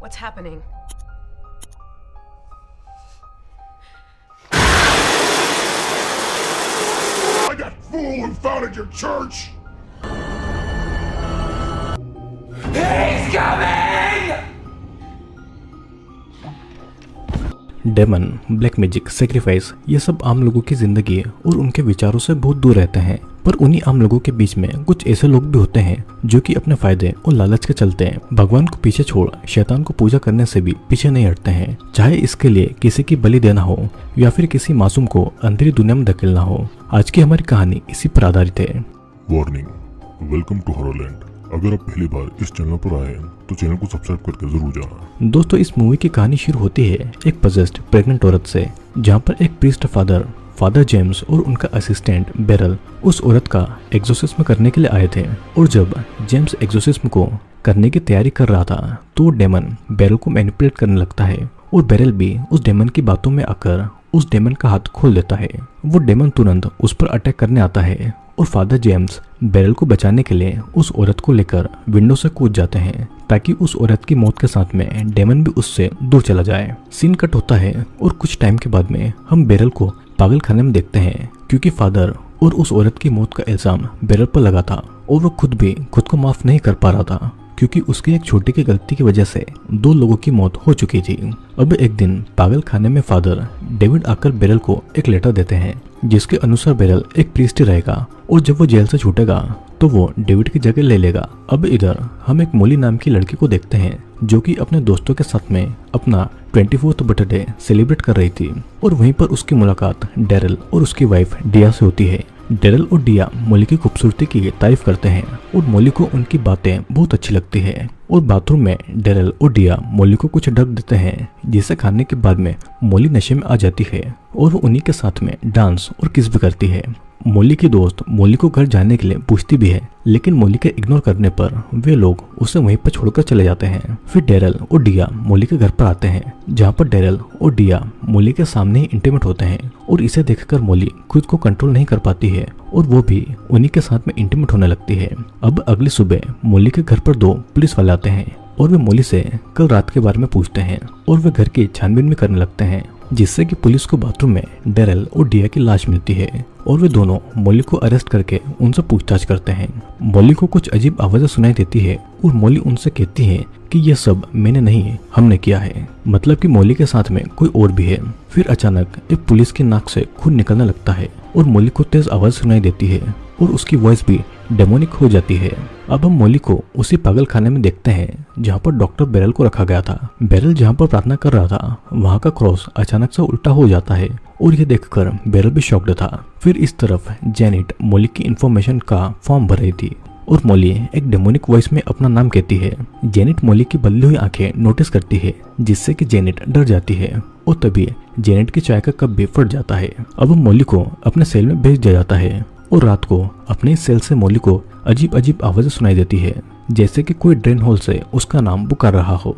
What's happening? Like that fool who founded your church! He's coming! Demon, black magic, sacrifice, ये सब आम लोगों की जिंदगी और उनके विचारों से बहुत दूर रहते हैं। पर उन्हीं आम लोगों के बीच में कुछ ऐसे लोग भी होते हैं जो कि अपने फायदे और लालच के चलते भगवान को पीछे छोड़ शैतान को पूजा करने से भी पीछे नहीं हटते हैं, चाहे इसके लिए किसी की बलि देना हो या फिर किसी मासूम को अंधेरी दुनिया में धकेलना हो। आज की हमारी कहानी इसी पर आधारित है। Warning, welcome to Horrorland. अगर आप पहली बार इस चैनल पर आए हैं तो चैनल को सब्सक्राइब करके जरूर जाना। दोस्तों, इस मूवी की कहानी शुरू होती है एक पजेस्ड प्रेग्नेंट औरत से, जहाँ पर एक प्रीस्ट फादर जेम्स और उनका असिस्टेंट बेरल उस औरत का एग्जोसिस्म करने के लिए आए थे। और जब जेम्स एग्जोसिस्म को करने की तैयारी कर रहा था तो डेमन बेरल को मैनिपुलेट करने लगता है और बेरल भी उस डेमन की बातों में आकर उस डेमन का हाथ खोल देता है। वो डेमन तुरंत उस पर अटैक करने आता है और फादर जेम्स बेरल को बचाने के लिए उस औरत को लेकर विंडो से कूद जाते हैं ताकि उस औरत की मौत के साथ में डेमन भी उससे दूर चला जाए। सीन कट होता है और कुछ टाइम के बाद में हम बेरल को पागल खाने में देखते हैं, क्योंकि फादर और उस औरत की मौत का इल्जाम बेरल पर लगा था और वो खुद भी खुद को माफ नहीं कर पा रहा था, क्योंकि उसकी एक छोटी की गलती की वजह से 2 लोगों की मौत हो चुकी थी। अब एक दिन पागल खाने में फादर डेविड आकर बेरल को एक लेटर देते हैं जिसके अनुसार बेरल एक प्रीस्ट रहेगा और जब वो जेल से छूटेगा तो वो डेविड की जगह ले लेगा। अब इधर हम एक मोली नाम की लड़की को देखते हैं जो कि अपने दोस्तों के साथ में अपना 24th बर्थडे सेलिब्रेट कर रही थी और वहीं पर उसकी मुलाकात डेरल और उसकी वाइफ डिया से होती है। डेरल और डिया मोली की खूबसूरती की तारीफ करते हैं और मोली को उनकी बातें बहुत अच्छी लगती है और बाथरूम में डेरल और डिया मोली को कुछ ड्रग देते हैं जिसे खाने के बाद में मोली नशे में आ जाती है और वो उन्हीं के साथ में डांस और किस भी करती है। मोली की दोस्त मोली को घर जाने के लिए पूछती भी है, लेकिन मोली के इग्नोर करने पर वे लोग उसे वहीं पर छोड़कर चले जाते हैं। फिर डेरल और डिया मोली के घर पर आते हैं जहाँ पर डेरल और डिया मोली के सामने ही इंटीमेट होते हैं और इसे देखकर मोली खुद को कंट्रोल नहीं कर पाती है और वो भी उन्हीं के साथ में इंटीमेट होने लगती है। अब अगली सुबह मोली के घर पर 2 पुलिस वाले आते हैं और वे मोली से कल रात के बारे में पूछते हैं और वे घर की छानबीन भी करने लगते हैं, जिससे कि पुलिस को बाथरूम में डेरल और डिया की लाश मिलती है और वे दोनों मोली को अरेस्ट करके उनसे पूछताछ करते हैं। मोली को कुछ अजीब आवाजें सुनाई देती है और मोली उनसे कहती है कि ये सब मैंने नहीं, हमने किया है, मतलब कि मोली के साथ में कोई और भी है। फिर अचानक एक पुलिस की नाक से खून निकलने लगता है और मोली को तेज आवाज सुनाई देती है और उसकी वॉइस भी डेमोनिक हो जाती है। अब हम मोली को उसी पागल खाने में देखते हैं जहाँ पर डॉक्टर बेरल को रखा गया था। बेरल जहाँ पर प्रार्थना कर रहा था वहाँ का क्रॉस अचानक से उल्टा हो जाता है और ये देखकर बेरल भी शॉक्ड था। फिर इस तरफ जेनिट मोली की इन्फॉर्मेशन का फॉर्म भर रही थी और मोली एक डेमोनिक वॉइस में अपना नाम कहती है। जेनिट मोली की बदली हुई आंखें नोटिस करती है, जिससे कि जेनिट डर जाती है और तभी जेनिट की चाय का कप भी फट जाता है। अब मोली को अपने सेल में भेज दिया जाता है और रात को अपने सेल से मोली को अजीब अजीब आवाजें सुनाई देती है, जैसे कि कोई ड्रेन होल से उसका नाम पुकार रहा हो।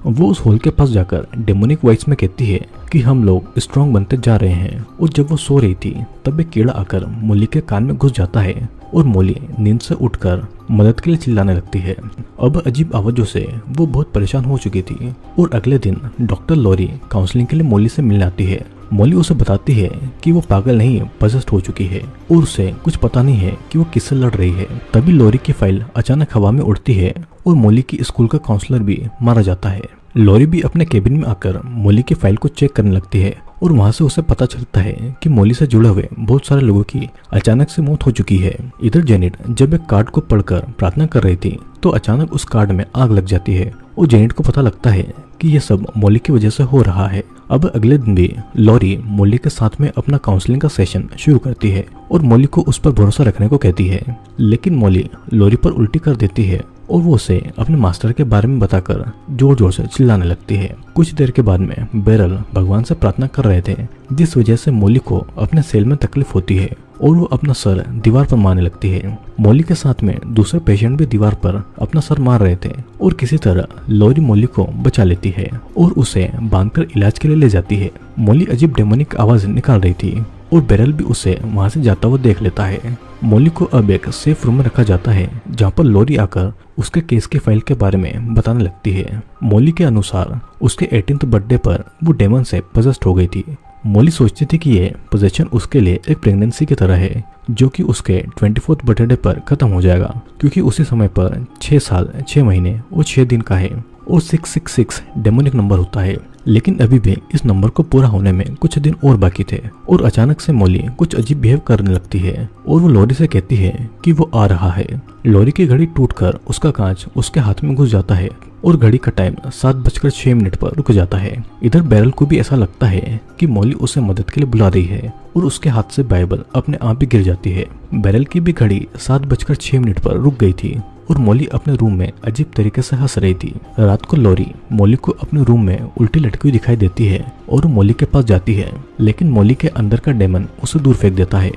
वो उस होल के पास जाकर डेमोनिक वॉइस में कहती है कि हम लोग स्ट्रांग बनते जा रहे हैं और जब वो सो रही थी तब एक कीड़ा आकर मोली के कान में घुस जाता है और मोली नींद से उठकर मदद के लिए चिल्लाने लगती है। अब अजीब आवाजों से वो बहुत परेशान हो चुकी थी और अगले दिन डॉक्टर लॉरी काउंसलिंग के लिए मोली से मिलने आती है। मोली उसे बताती है कि वो पागल नहीं पजेस्ड हो चुकी है और उसे कुछ पता नहीं है कि वो किससे लड़ रही है। तभी लॉरी की फाइल अचानक हवा में उड़ती है और मोली की स्कूल का काउंसलर भी मारा जाता है। लॉरी भी अपने केबिन में आकर मोली की फाइल को चेक करने लगती है और वहां से उसे पता चलता है कि मोली से जुड़े हुए बहुत सारे लोगों की अचानक से मौत हो चुकी है। इधर जेनिट जब एक कार्ड को पढ़कर प्रार्थना कर रही थी तो अचानक उस कार्ड में आग लग जाती है और जेनिट को पता लगता है कि ये सब मोली की वजह से हो रहा है। अब अगले दिन भी लॉरी मोली के साथ में अपना काउंसलिंग का सेशन शुरू करती है और मोली को उस पर भरोसा रखने को कहती है, लेकिन मोली लॉरी पर उल्टी कर देती है और वो उसे अपने मास्टर के बारे में बताकर जोर जोर से चिल्लाने लगती है। कुछ देर के बाद में बेरल भगवान से प्रार्थना कर रहे थे, जिस वजह से मोली को अपने सेल में तकलीफ होती है और वो अपना सर दीवार पर मारने लगती है। मोली के साथ में दूसरे पेशेंट भी दीवार पर अपना सर मार रहे थे और किसी तरह लॉरी मोली को बचा लेती है और उसे बांधकर इलाज के लिए ले जाती है। मोली अजीब डेमोनिक आवाज निकाल रही थी और बेरल भी उसे वहां से जाता हुआ देख लेता है। मॉली को अब एक सेफ रूम में रखा जाता है जहाँ पर लॉरी आकर उसके केस की फाइल के बारे में बताने लगती है। मॉली के अनुसार उसके 18th बर्थडे पर वो डेमन से पजेस्ड हो गई थी। मॉली सोचती थी कि ये पोजेशन उसके लिए एक प्रेगनेंसी की तरह है जो कि उसके 24th बर्थडे पर खत्म हो जाएगा, क्योंकि उसी समय पर 6 साल 6 महीने और 6 दिन का है और 666 डेमोनिक नंबर होता है। लेकिन अभी भी इस नंबर को पूरा होने में कुछ दिन और बाकी थे और अचानक से मॉली कुछ अजीब बिहेव करने लगती है और वो लॉरी से कहती है कि वो आ रहा है। लॉरी की घड़ी टूटकर उसका कांच उसके हाथ में घुस जाता है और घड़ी का टाइम 7:06 पर रुक जाता है। इधर बेरल को भी ऐसा लगता है कि मॉली उसे मदद के लिए बुला रही है और उसके हाथ से बाइबल अपने आप ही गिर जाती है। बेरल की भी घड़ी 7:06 पर रुक गई थी और मॉली अपने रूम में अजीब तरीके से हंस रही थी। रात को लॉरी मॉली को अपने रूम में उल्टी लटकी हुई दिखाई देती है और वो मॉली के पास जाती है, लेकिन मॉली के अंदर का डेमन उसे दूर फेंक देता है।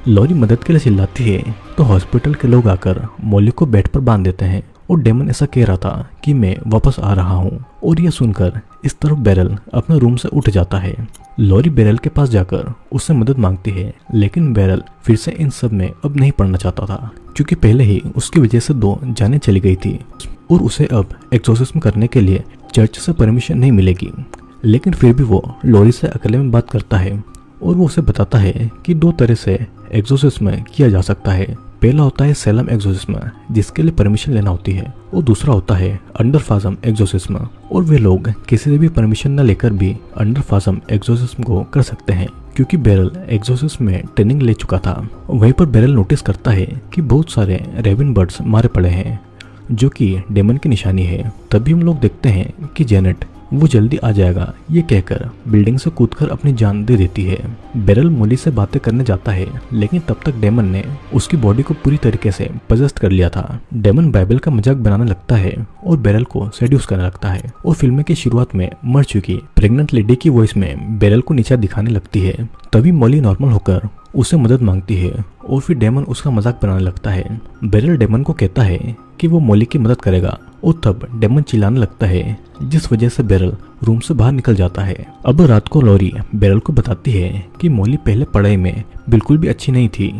लॉरी मदद के लिए चिल्लाती है तो हॉस्पिटल के लोग आकर मॉली को बेड पर बांध देते हैं और डेमन ऐसा कह रहा था कि मैं वापस आ रहा हूँ। और यह सुनकर इस तरफ बेरल अपने रूम से उठ जाता है। लॉरी बेरल के पास जाकर उससे मदद मांगती है, लेकिन बेरल फिर से इन सब में अब नहीं पढ़ना चाहता था, क्योंकि पहले ही उसकी वजह से 2 जानें चली गई थी और उसे अब एक्सोर्सिज्म करने के लिए चर्च से परमिशन नहीं मिलेगी। लेकिन फिर भी वो लॉरी से अकेले में बात करता है और वो उसे बताता है कि 2 तरह से एक्सोर्सिज्म किया जा सकता है। पहला होता है सैलम एक्सोर्सिज्म, जिसके लिए परमिशन लेना होती है, और दूसरा होता है अंडर फासम एक्सोर्सिज्म, और वे लोग किसी से भी परमिशन न लेकर भी अंडर फासम एक्सोर्सिज्म को कर सकते हैं, क्योंकि बेरल एक्सोर्सिज्म में ट्रेनिंग ले चुका था। वहीं पर बेरल नोटिस करता है कि बहुत सारे रेविन बर्ड्स मारे पड़े हैं, जो कि डेमन की निशानी है। तभी हम लोग देखते हैं कि जेनेट वो जल्दी आ जाएगा ये कहकर बिल्डिंग से कूदकर अपनी जान दे देती है। बेरल मॉली से बातें करने जाता है, लेकिन तब तक डेमन ने उसकी बॉडी को पूरी तरीके से पजेस्ट कर लिया था। डेमन बाइबल का मजाक बनाने लगता है और बेरल को सेड्यूस करने लगता है और फिल्म की शुरुआत में मर चुकी प्रेग्नेंट लेडी की वॉइस में बेरल को नीचा दिखाने लगती है। तभी मॉली नॉर्मल होकर उसे मदद मांगती है और फिर डेमन उसका मजाक बनाने लगता है। बेरल डेमन को कहता है कि वो मॉली की मदद करेगा और तब डेमन चिल्लाने लगता है, जिस वजह से बेरल रूम से बाहर निकल जाता है। अब रात को लॉरी बेरल को बताती है कि मॉली पहले पढ़ाई में बिल्कुल भी अच्छी नहीं थी,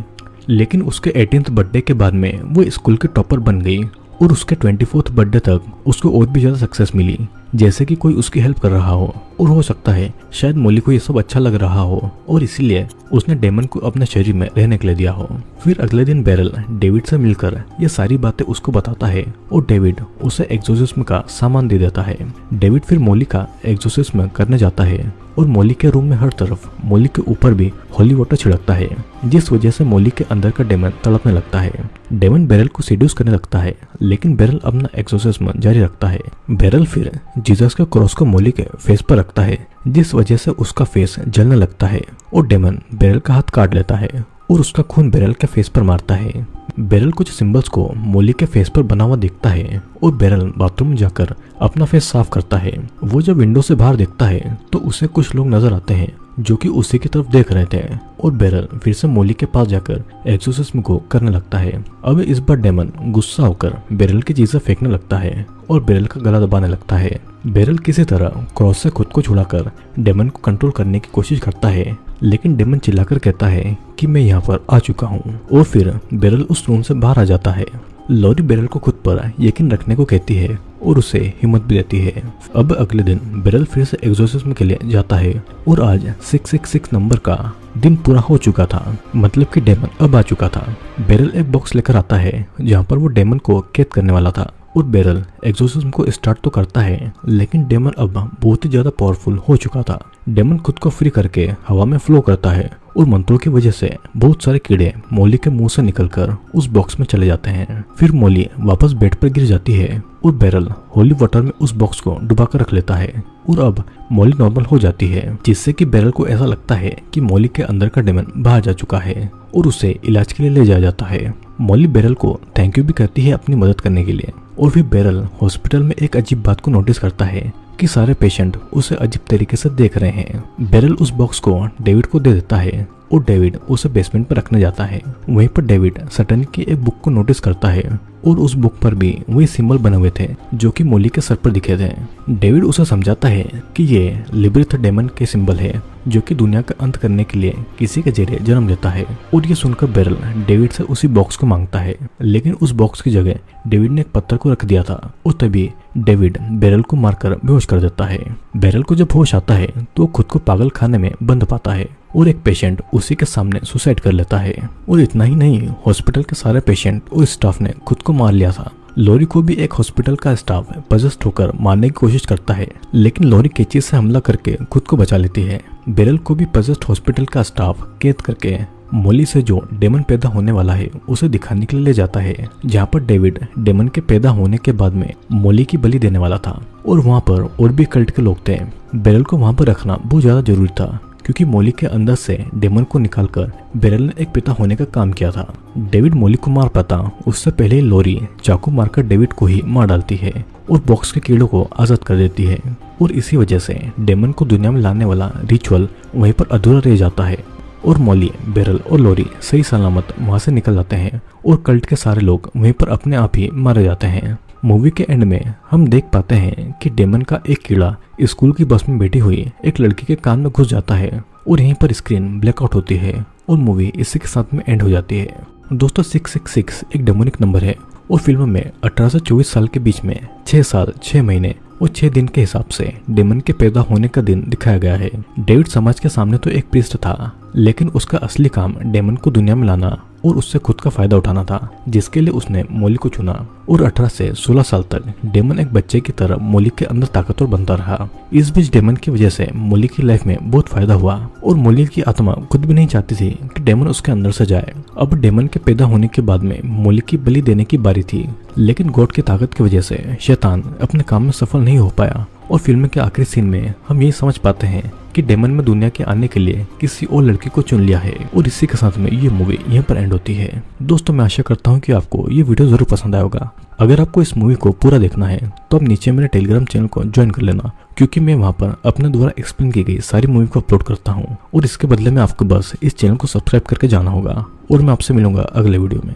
लेकिन उसके 18th बर्थडे के बाद में वो स्कूल के टॉपर बन गई और उसके 24th बर्थडे तक उसको और भी ज्यादा सक्सेस मिली, जैसे कि कोई उसकी हेल्प कर रहा हो। और हो सकता है शायद मॉली को ये सब अच्छा लग रहा हो और इसीलिए उसने डेमन को अपने शरीर में रहने के लिए दिया हो। फिर अगले दिन बेरल डेविड से मिलकर ये सारी बातें उसको बताता है और डेविड उसे एक्सोर्सिज्म का सामान दे देता है। डेविड फिर मॉली का एक्सोर्सिज्म करने जाता है और मॉली के रूम में हर तरफ मॉली के ऊपर भी होली वाटर छिड़कता है, जिस वजह से मॉली के अंदर का डेमन तड़पने लगता है। डेमन बेरल को सेड्यूस करने लगता है, लेकिन बेरल अपना एक्सोर्सिज्म जारी रखता है। बेरल फिर जीसस के क्रॉस को मॉली के फेस पर रखता है, जिस वजह से उसका फेस जलने लगता है और डेमन बेरल का हाथ काट लेता है और उसका खून बेरल के फेस पर मारता है। बेरल कुछ सिंबल्स को मॉली के फेस पर बना हुआ देखता है और बेरल बाथरूम में जाकर अपना फेस साफ करता है। वो जब विंडो से बाहर देखता है तो उसे कुछ लोग नजर आते हैं जो कि उसी की तरफ देख रहे थे और बेरल फिर से मॉली के पास जाकर एक्सोर्सिज्म को करने लगता है। अब इस बार डेमन गुस्सा होकर बेरल की चीजें फेंकने लगता है और बेरल का गला दबाने लगता है। बेरल किसी तरह क्रॉस से खुद को छुड़ाकर डेमन को कंट्रोल करने की कोशिश करता है, लेकिन डेमन चिल्लाकर कहता है कि मैं यहाँ पर आ चुका हूँ और फिर बेरल उस रूम से बाहर आ जाता है। लॉरी बेरल को खुद पर यकीन रखने को कहती है और उसे हिम्मत भी देती है। अब अगले दिन बेरल फिर से एक्सोर्सिज्म के लिए जाता है और आज 666 नंबर का दिन पूरा हो चुका था, मतलब कि डेमन अब आ चुका था। बेरल एक बॉक्स लेकर आता है जहाँ पर वो डेमन को कैद करने वाला था और बेरल एक्सोर्सिज्म को स्टार्ट तो करता है, लेकिन डेमन अब बहुत ही ज्यादा पावरफुल हो चुका था। डेमन खुद को फ्री करके हवा में फ्लो करता है और मंत्रों की वजह से बहुत सारे कीड़े मॉली के मुंह से निकलकर उस बॉक्स में चले जाते हैं। फिर मॉली वापस बेड पर गिर जाती है और बेरल होली वाटर में उस बॉक्स को डुबाकर रख लेता है और अब मॉली नॉर्मल हो जाती है, जिससे कि बेरल को ऐसा लगता है कि मॉली के अंदर का डेमन बाहर जा चुका है और उसे इलाज के लिए ले जाया जाता है। मॉली बेरल को थैंक यू भी कहती है अपनी मदद करने के लिए और फिर बेरल हॉस्पिटल में एक अजीब बात को नोटिस करता है कि सारे पेशेंट उसे अजीब तरीके से देख रहे हैं। बेरल उस बॉक्स को डेविड को दे देता है और डेविड उसे बेसमेंट पर रखने जाता है। वहीं पर डेविड सटन की एक बुक को नोटिस करता है और उस बुक पर भी वही सिंबल बने हुए थे जो कि मोली के सर पर दिखे थे। डेविड उसे समझाता है कि ये लिबर्थ डेमन के सिंबल है जो कि दुनिया का अंत करने के लिए किसी के जरिए जन्म लेता है। और ये सुनकर बेरल डेविड से उसी बॉक्स को मांगता है, लेकिन उस बॉक्स की जगह डेविड ने एक पत्थर को रख दिया था और तभी डेविड बेरल को मारकर बेहोश कर देता है। बेरल को जब होश आता है तो वो खुद को पागल खाने में बंद पाता है और एक पेशेंट उसी के सामने सुसाइड कर लेता है। और इतना ही नहीं, हॉस्पिटल के सारे पेशेंट और स्टाफ ने खुद को मार लिया था। लॉरी को भी एक हॉस्पिटल का स्टाफ पजेस्ट होकर मारने की कोशिश करता है, लेकिन लॉरी कैची से हमला करके खुद को बचा लेती है। बेरल को भी पजेस्ट हॉस्पिटल का स्टाफ कैद करके मोली से जो डेमन पैदा होने वाला है उसे दिखाने के लिए ले जाता है, जहाँ पर डेविड डेमन के पैदा होने के बाद में मोली की बलि देने वाला था। और वहाँ पर और भी कल्ट के लोग थे। बेरल को वहाँ पर रखना बहुत ज्यादा जरूरी था क्योंकि मोली के अंदर से डेमन को निकालकर बेरल ने एक पिता होने का काम किया था। डेविड मोली को मार पाता उससे पहले ही लॉरी चाकू मारकर डेविड को ही मार डालती है और बॉक्स के कीड़ों को आजाद कर देती है। और इसी वजह से डेमन को दुनिया में लाने वाला रिचुअल वहीं पर अधूरा रह जाता है और मोली, बेरल और लॉरी सही सलामत वहां से निकल जाते हैं और कल्ट के सारे लोग वहीं पर अपने आप ही मारे जाते हैं। मूवी के एंड में हम देख पाते हैं कि डेमन का एक कीड़ा स्कूल की बस में बैठी हुई एक लड़की के कान में घुस जाता है और यहीं पर स्क्रीन ब्लैकआउट होती है और मूवी इसी के साथ में एंड हो जाती है। दोस्तों 666 एक डेमोनिक नंबर है और फिल्म में 18 से 24 साल के बीच में 6 साल 6 महीने और 6 दिन के हिसाब से डेमन के पैदा होने का दिन दिखाया गया है। डेविड समाज के सामने तो एक प्रीस्ट था, लेकिन उसका असली काम डेमन को दुनिया में लाना और उससे खुद का फायदा उठाना था, जिसके लिए उसने मोली को चुना। और 18 से 16 साल तक डेमन एक बच्चे की तरह मोली के अंदर ताकतवर बनता रहा। इस बीच डेमन की वजह से मोली की लाइफ में बहुत फायदा हुआ और मोली की आत्मा खुद भी नहीं चाहती थी कि डेमन उसके अंदर से जाए। अब डेमन के पैदा होने के बाद में मोली की बलि देने की बारी थी, लेकिन गॉड की ताकत की वजह से शैतान अपने काम में सफल नहीं हो पाया। और फिल्म के आखिरी सीन में हम यही समझ पाते हैं कि डेमन में दुनिया के आने के लिए किसी और लड़की को चुन लिया है। और इसी के साथ में ये मूवी यहीं पर एंड होती है। दोस्तों मैं आशा करता हूँ कि आपको ये वीडियो जरूर पसंद आया होगा। अगर आपको इस मूवी को पूरा देखना है तो आप नीचे मेरे टेलीग्राम चैनल को ज्वाइन कर लेना, क्योंकि मैं वहाँ पर अपने द्वारा एक्सप्लेन की गई सारी मूवी को अपलोड करता हूँ। और इसके बदले में आपको बस इस चैनल को सब्सक्राइब करके जाना होगा। और मैं आपसे मिलूंगा अगले वीडियो में।